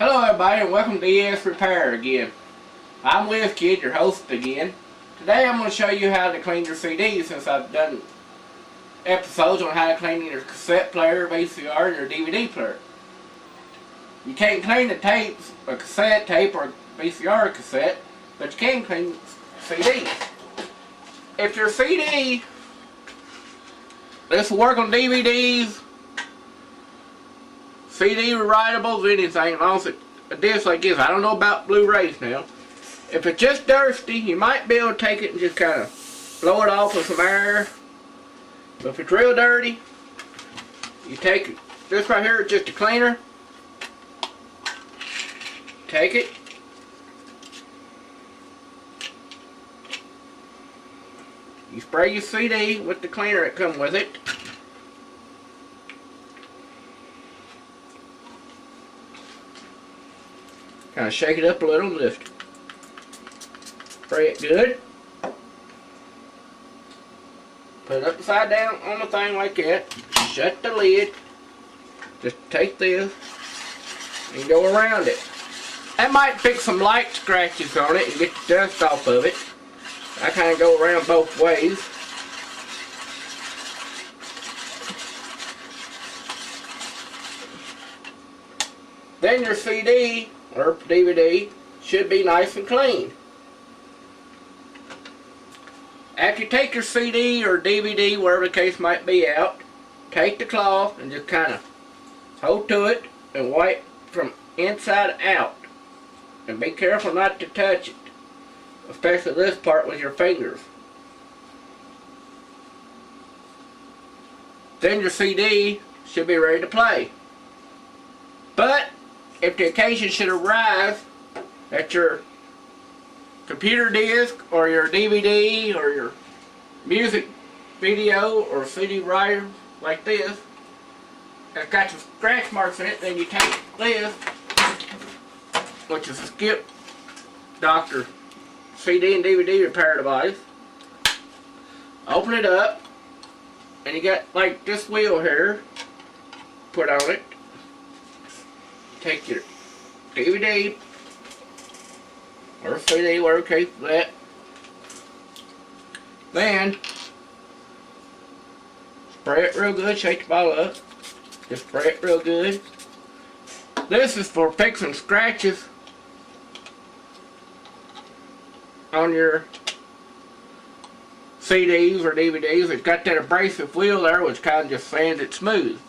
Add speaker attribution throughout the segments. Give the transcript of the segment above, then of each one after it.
Speaker 1: Hello everybody and welcome to ES Repair again. I'm WizKid, your host again. Today I'm going to show you how to clean your CDs, since I've done episodes on how to clean your cassette player, VCR, and your DVD player. You can't clean the tapes, a cassette tape or VCR cassette, but you can clean CDs. If your CD, this will work on DVDs, CD rewritables, anything, as long as a disc like this. I don't know about Blu-rays now. If it's just thirsty, you might be able to take it and just kind of blow it off with some air. But if it's real dirty, you take it. This right here is just a cleaner. Take it. You spray your CD with the cleaner that comes with it. Kind of shake it up a little and lift it. Spray it good. Put it upside down on the thing like that. Shut the lid. Just take this and go around it. That might fix some light scratches on it and get the dust off of it. I kind of go around both ways. Then your CD or DVD should be nice and clean. After you take your CD or DVD, whatever the case might be, out, take the cloth and just kind of hold to it and wipe from inside out. And be careful not to touch it, especially this part with your fingers. Then your CD should be ready to play. But if the occasion should arise that your computer disc or your DVD or your music video or CD writer like this has got some scratch marks in it, then you take this, which is a Skip Doctor CD and DVD repair device, open it up, and you got like this wheel here, put on it. Take your DVD or CD, whatever case for that. Then spray it real good, shake the bottle up. Just spray it real good. This is for fixing scratches on your CDs or DVDs. It's got that abrasive wheel there which kind of just sands it smooth.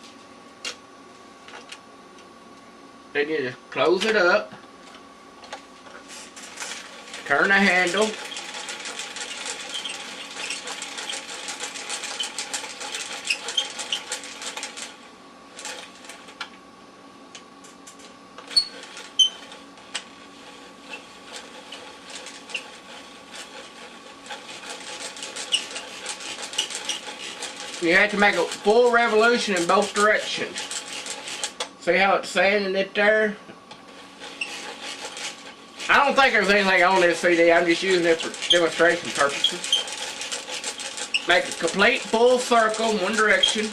Speaker 1: Then you just close it up, turn the handle, you have to make a full revolution in both directions. See how it's sanding it there? I don't think there's anything on this CD. I'm just using it for demonstration purposes. Make a complete full circle in one direction.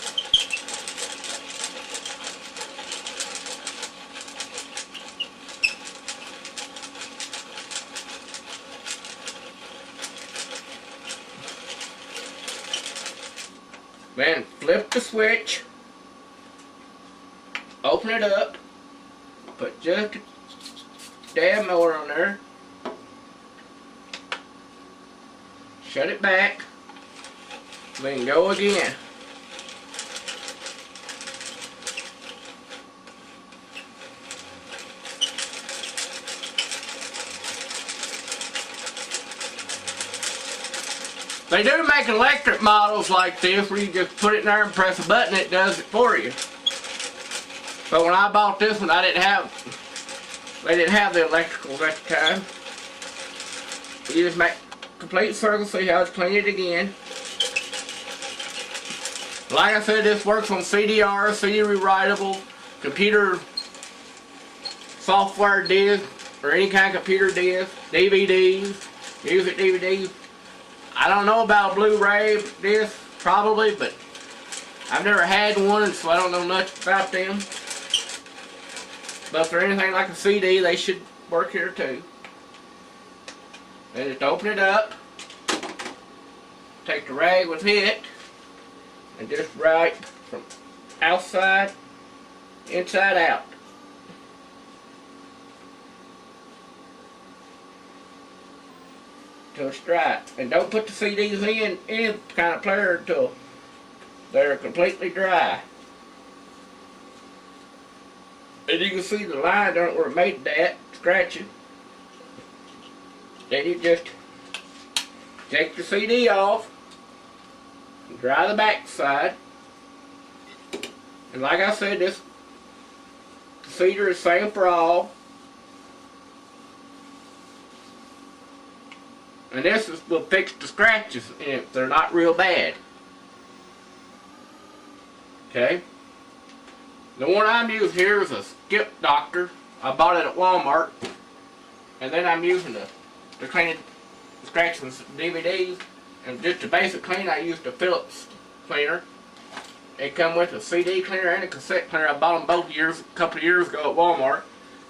Speaker 1: Then flip the switch. Open it up, put just a dab more on there, shut it back, then go again. They do make electric models like this where you just put it in there and press a button, it does it for you. But when I bought this one, they didn't have the electricals at the time. You just make a complete circle, see how it's clean it again. Like I said, this works on CDR, CD rewritable, computer software disc, or any kind of computer disc, DVDs, music DVDs. I don't know about Blu-ray disc, probably, but I've never had one, so I don't know much about them. But if they're anything like a CD, they should work here too. And just open it up, take the rag with it, and just write from outside, inside out. Till it's dry. And don't put the CDs in any kind of player until they're completely dry. And you can see the lines on it where it made that scratching. Then you just take the CD off, and dry the back side. And like I said, this cedar is same for all. And this will fix the scratches if they're not real bad. Okay? The one I'm using here is a Skip Doctor. I bought it at Walmart. And then I'm using the cleaning, scratching DVDs. And just a basic clean, I used a Phillips cleaner. It come with a CD cleaner and a cassette cleaner. I bought them both a couple of years ago at Walmart.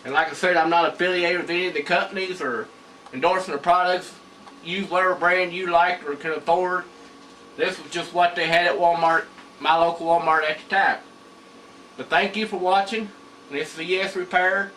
Speaker 1: And like I said, I'm not affiliated with any of the companies or endorsing their products. Use whatever brand you like or can afford. This was just what they had at Walmart, my local Walmart at the time. But thank you for watching. This is the Yes Repair.